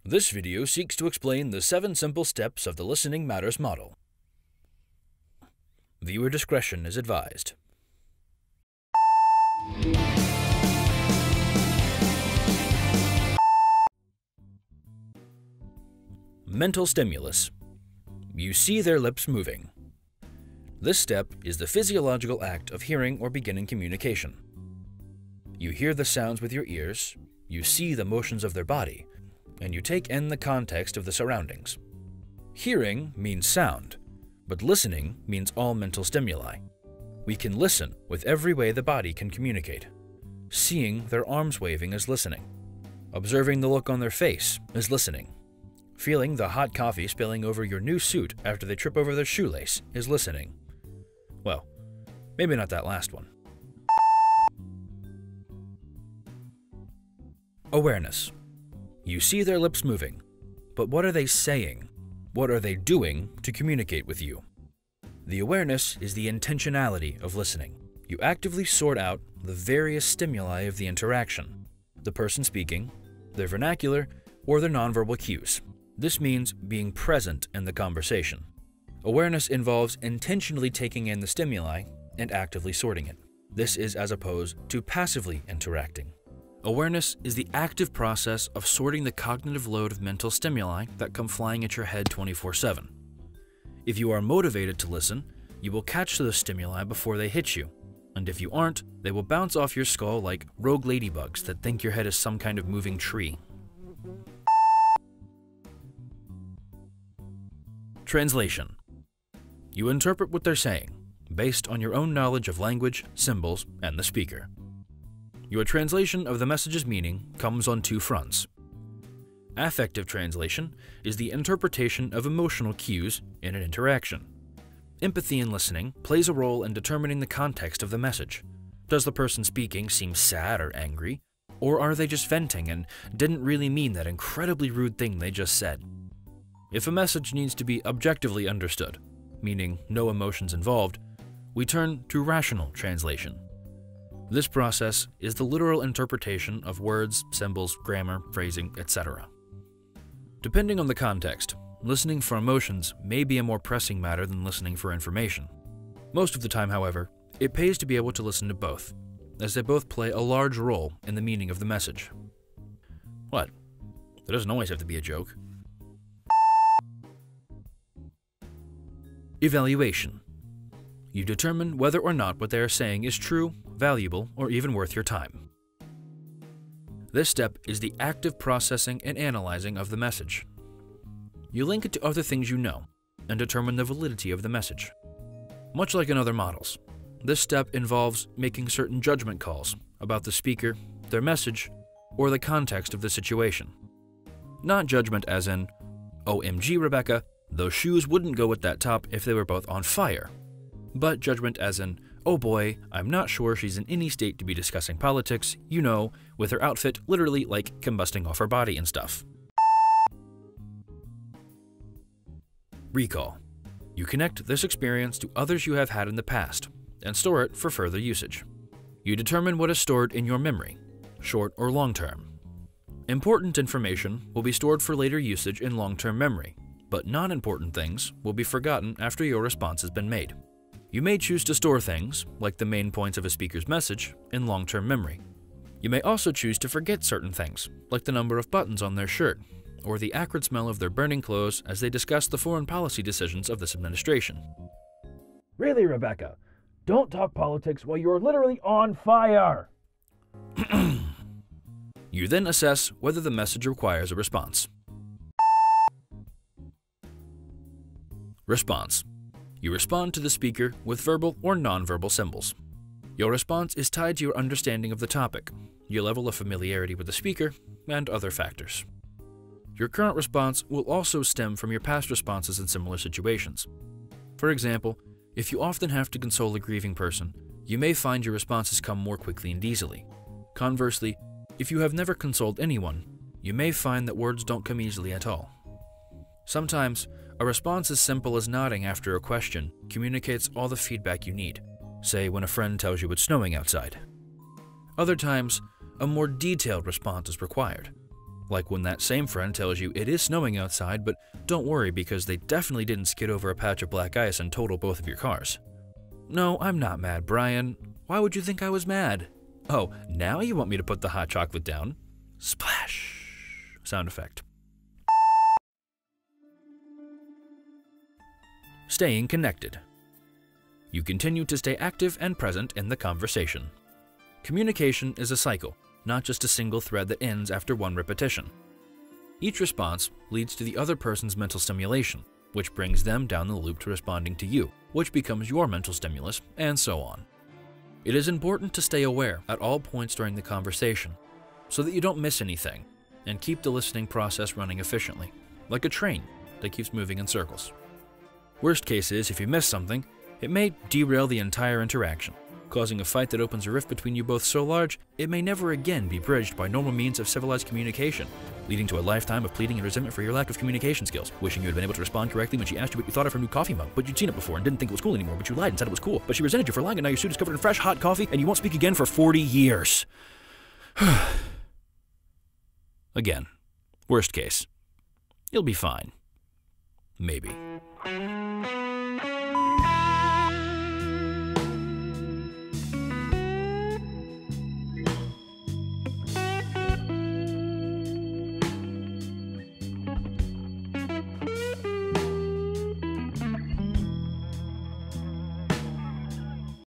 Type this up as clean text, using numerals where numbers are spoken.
This video seeks to explain the 7 simple steps of the Listening Matters model. Viewer discretion is advised. Mental stimulus. You see their lips moving. This step is the physiological act of hearing or beginning communication. You hear the sounds with your ears, you see the motions of their body, and you take in the context of the surroundings. Hearing means sound, but listening means all mental stimuli. We can listen with every way the body can communicate. Seeing their arms waving is listening. Observing the look on their face is listening. Feeling the hot coffee spilling over your new suit after they trip over their shoelace is listening. Well, maybe not that last one. Awareness. You see their lips moving, but what are they saying? What are they doing to communicate with you? The awareness is the intentionality of listening. You actively sort out the various stimuli of the interaction, the person speaking, their vernacular, or their nonverbal cues. This means being present in the conversation. Awareness involves intentionally taking in the stimuli and actively sorting it. This is as opposed to passively interacting. Awareness is the active process of sorting the cognitive load of mental stimuli that come flying at your head 24/7. If you are motivated to listen, you will catch those stimuli before they hit you, and if you aren't, they will bounce off your skull like rogue ladybugs that think your head is some kind of moving tree. Translation. You interpret what they're saying, based on your own knowledge of language, symbols, and the speaker. Your translation of the message's meaning comes on 2 fronts. Affective translation is the interpretation of emotional cues in an interaction. Empathy in listening plays a role in determining the context of the message. Does the person speaking seem sad or angry? Or are they just venting and didn't really mean that incredibly rude thing they just said? If a message needs to be objectively understood, meaning no emotions involved, we turn to rational translation. This process is the literal interpretation of words, symbols, grammar, phrasing, etc. Depending on the context, listening for emotions may be a more pressing matter than listening for information. Most of the time, however, it pays to be able to listen to both, as they both play a large role in the meaning of the message. What? There doesn't always have to be a joke. Evaluation. You determine whether or not what they are saying is true, valuable, or even worth your time. This step is the active processing and analyzing of the message. You link it to other things you know and determine the validity of the message. Much like in other models, this step involves making certain judgment calls about the speaker, their message, or the context of the situation. Not judgment as in, OMG Rebecca, those shoes wouldn't go with that top if they were both on fire, but judgment as in, oh boy, I'm not sure she's in any state to be discussing politics, you know, with her outfit literally like combusting off her body and stuff. Recall. You connect this experience to others you have had in the past and store it for further usage. You determine what is stored in your memory, short or long term. Important information will be stored for later usage in long-term memory, but non-important things will be forgotten after your response has been made. You may choose to store things, like the main points of a speaker's message, in long-term memory. You may also choose to forget certain things, like the number of buttons on their shirt, or the acrid smell of their burning clothes as they discuss the foreign policy decisions of this administration. Really, Rebecca? Don't talk politics while you're literally on fire! You then assess whether the message requires a response. Response. You respond to the speaker with verbal or nonverbal symbols. Your response is tied to your understanding of the topic, your level of familiarity with the speaker, and other factors. Your current response will also stem from your past responses in similar situations. For example, if you often have to console a grieving person, you may find your responses come more quickly and easily. Conversely, if you have never consoled anyone, you may find that words don't come easily at all. Sometimes, a response as simple as nodding after a question communicates all the feedback you need, say when a friend tells you it's snowing outside. Other times, a more detailed response is required. Like when that same friend tells you it is snowing outside, but don't worry because they definitely didn't skid over a patch of black ice and total both of your cars. No, I'm not mad, Brian. Why would you think I was mad? Oh, now you want me to put the hot chocolate down? Splash! Sound effect. Staying connected. You continue to stay active and present in the conversation. Communication is a cycle, not just a single thread that ends after one repetition. Each response leads to the other person's mental stimulation, which brings them down the loop to responding to you, which becomes your mental stimulus, and so on. It is important to stay aware at all points during the conversation, so that you don't miss anything, and keep the listening process running efficiently, like a train that keeps moving in circles. Worst case is, if you miss something, it may derail the entire interaction, causing a fight that opens a rift between you both so large, it may never again be bridged by normal means of civilized communication, leading to a lifetime of pleading and resentment for your lack of communication skills, wishing you had been able to respond correctly when she asked you what you thought of her new coffee mug, but you'd seen it before and didn't think it was cool anymore, but you lied and said it was cool, but she resented you for lying and now your suit is covered in fresh, hot coffee and you won't speak again for 40 years. Again, worst case, you'll be fine. Maybe.